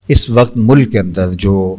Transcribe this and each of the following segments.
اس وقت ملک کے اندر جو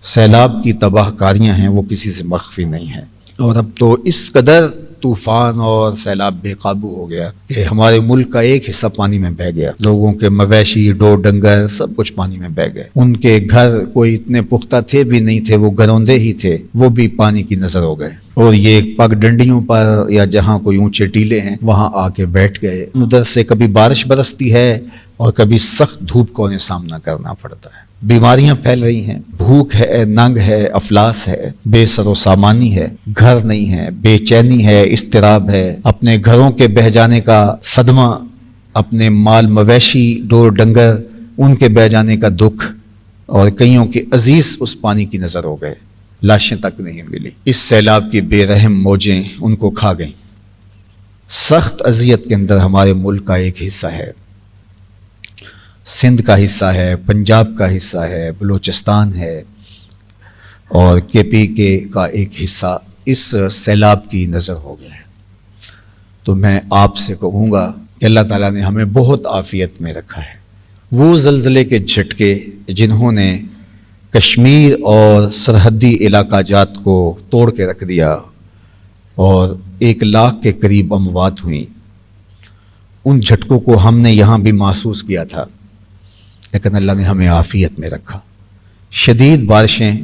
سیلاب کی تباہ کاریاں ہیں وہ کسی سے مخفی نہیں ہیں، اور اب تو اس قدر طوفان اور سیلاب بے قابو ہو گیا کہ ہمارے ملک کا ایک حصہ پانی میں بہہ گیا. لوگوں کے مویشی، ڈور ڈنگر سب کچھ پانی میں بہہ گئے. ان کے گھر کوئی اتنے پختہ تھے بھی نہیں تھے، وہ گروندے ہی تھے، وہ بھی پانی کی نظر ہو گئے. اور یہ پگ ڈنڈیوں پر یا جہاں کوئی اونچے ٹیلے ہیں وہاں آ کے بیٹھ گئے. ادھر سے کبھی بارش برستی ہے اور کبھی سخت دھوپ کو انہیں سامنا کرنا پڑتا ہے. بیماریاں پھیل رہی ہیں، بھوک ہے، ننگ ہے، افلاس ہے، بے سر و سامانی ہے، گھر نہیں ہے، بے چینی ہے، اضطراب ہے، اپنے گھروں کے بہہ جانے کا صدمہ، اپنے مال مویشی ڈور ڈنگر ان کے بہہ جانے کا دکھ، اور کئیوں کے عزیز اس پانی کی نظر ہو گئے، لاشیں تک نہیں ملی. اس سیلاب کی بے رحم موجیں ان کو کھا گئیں. سخت اذیت کے اندر ہمارے ملک کا ایک حصہ ہے، سندھ کا حصہ ہے، پنجاب کا حصہ ہے، بلوچستان ہے، اور کے پی کے کا ایک حصہ اس سیلاب کی نظر ہو گیا ہے. تو میں آپ سے کہوں گا کہ اللہ تعالیٰ نے ہمیں بہت عافیت میں رکھا ہے. وہ زلزلے کے جھٹکے جنہوں نے کشمیر اور سرحدی علاقہ جات کو توڑ کے رکھ دیا اور 1 لاکھ کے قریب اموات ہوئیں، ان جھٹکوں کو ہم نے یہاں بھی محسوس کیا تھا، لیکن اللہ نے ہمیں عافیت میں رکھا. شدید بارشیں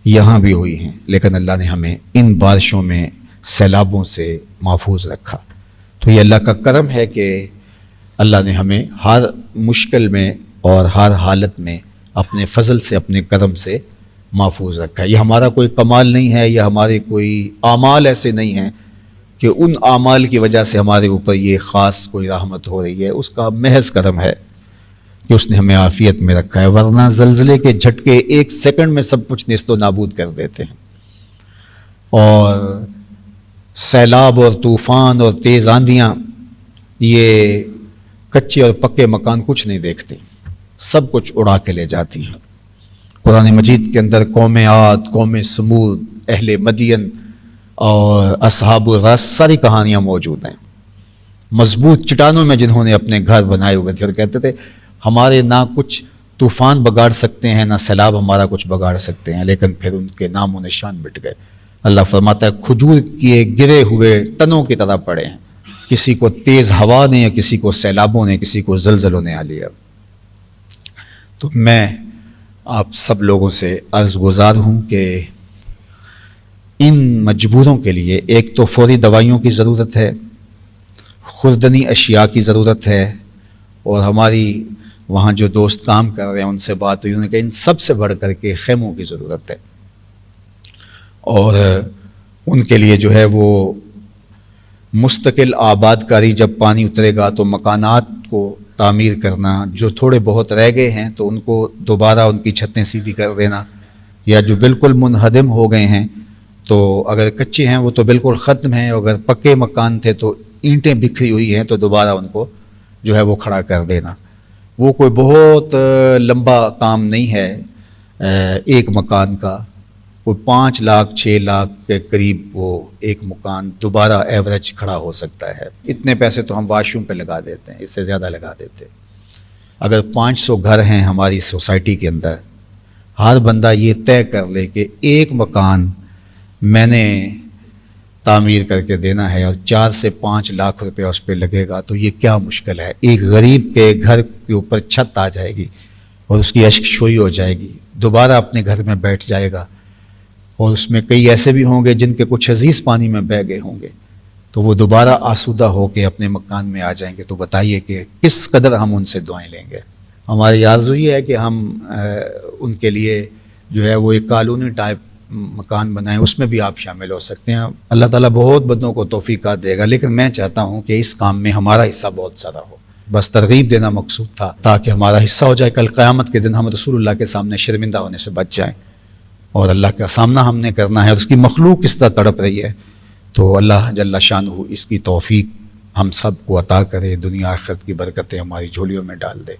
یہاں بھی ہوئی ہیں، لیکن اللہ نے ہمیں ان بارشوں میں سیلابوں سے محفوظ رکھا. تو یہ اللہ کا کرم ہے کہ اللہ نے ہمیں ہر مشکل میں اور ہر حالت میں اپنے فضل سے، اپنے کرم سے محفوظ رکھا. یہ ہمارا کوئی کمال نہیں ہے، یا ہمارے کوئی اعمال ایسے نہیں ہیں کہ ان اعمال کی وجہ سے ہمارے اوپر یہ خاص کوئی رحمت ہو رہی ہے. اس کا محض کرم ہے کہ اس نے ہمیں عافیت میں رکھا ہے، ورنہ زلزلے کے جھٹکے 1 سیکنڈ میں سب کچھ نیست و نابود کر دیتے ہیں. اور سیلاب اور طوفان اور تیز آندیاں یہ کچے اور پکے مکان کچھ نہیں دیکھتے، سب کچھ اڑا کے لے جاتی ہیں. قرآن مجید کے اندر قوم عاد، قوم سمود، اہل مدین اور اصحاب الرس ساری کہانیاں موجود ہیں. مضبوط چٹانوں میں جنہوں نے اپنے گھر بنائے ہوئے تھے اور کہتے تھے ہمارے نہ کچھ طوفان بگاڑ سکتے ہیں، نہ سیلاب ہمارا کچھ بگاڑ سکتے ہیں، لیکن پھر ان کے نام و نشان مٹ گئے. اللہ فرماتا ہے کھجور کے گرے ہوئے تنوں کی طرح پڑے ہیں، کسی کو تیز ہوا نے، یا کسی کو سیلابوں نے، کسی کو زلزلوں نے آ لیا. تو میں آپ سب لوگوں سے عرض گزار ہوں کہ ان مجبوروں کے لیے ایک تو فوری دوائیوں کی ضرورت ہے، خوردنی اشیاء کی ضرورت ہے، اور ہماری وہاں جو دوست کام کر رہے ہیں ان سے بات ہوئی، انہوں نے کہا ان سب سے بڑھ کر کے خیموں کی ضرورت ہے. اور ان کے لیے جو ہے وہ مستقل آباد کاری، جب پانی اترے گا تو مکانات کو تعمیر کرنا، جو تھوڑے بہت رہ گئے ہیں تو ان کو دوبارہ ان کی چھتیں سیدھی کر دینا، یا جو بالکل منہدم ہو گئے ہیں تو اگر کچے ہیں وہ تو بالکل ختم ہیں، اگر پکے مکان تھے تو اینٹیں بکھری ہوئی ہیں تو دوبارہ ان کو جو ہے وہ کھڑا کر دینا. وہ کوئی بہت لمبا کام نہیں ہے. ایک مکان کا کوئی 5 لاکھ 6 لاکھ کے قریب وہ ایک مکان دوبارہ ایوریج کھڑا ہو سکتا ہے. اتنے پیسے تو ہم واش روم پہ لگا دیتے ہیں، اس سے زیادہ لگا دیتے. اگر 500 گھر ہیں ہماری سوسائٹی کے اندر، ہر بندہ یہ طے کر لے کہ ایک مکان میں نے تعمیر کر کے دینا ہے اور 4 سے 5 لاکھ روپے اس پہ لگے گا، تو یہ کیا مشکل ہے. ایک غریب کے گھر کے اوپر چھت آ جائے گی اور اس کی اشک شوئی ہو جائے گی، دوبارہ اپنے گھر میں بیٹھ جائے گا. اور اس میں کئی ایسے بھی ہوں گے جن کے کچھ عزیز پانی میں بہہ گئے ہوں گے، تو وہ دوبارہ آسودہ ہو کے اپنے مکان میں آ جائیں گے. تو بتائیے کہ کس قدر ہم ان سے دعائیں لیں گے. ہماری آرزو یہ ہے کہ ہم ان کے لیے جو ہے وہ ایک کالونی ٹائپ مکان بنائیں، اس میں بھی آپ شامل ہو سکتے ہیں. اللہ تعالیٰ بہت بندوں کو توفیقات دے گا، لیکن میں چاہتا ہوں کہ اس کام میں ہمارا حصہ بہت سارا ہو. بس ترغیب دینا مقصود تھا تاکہ ہمارا حصہ ہو جائے. کل قیامت کے دن ہم رسول اللہ کے سامنے شرمندہ ہونے سے بچ جائیں. اور اللہ کا سامنا ہم نے کرنا ہے، اور اس کی مخلوق کس طرح تڑپ رہی ہے. تو اللہ جل شانہ اس کی توفیق ہم سب کو عطا کرے، دنیا آخرت کی برکتیں ہماری جھولیوں میں ڈال دے.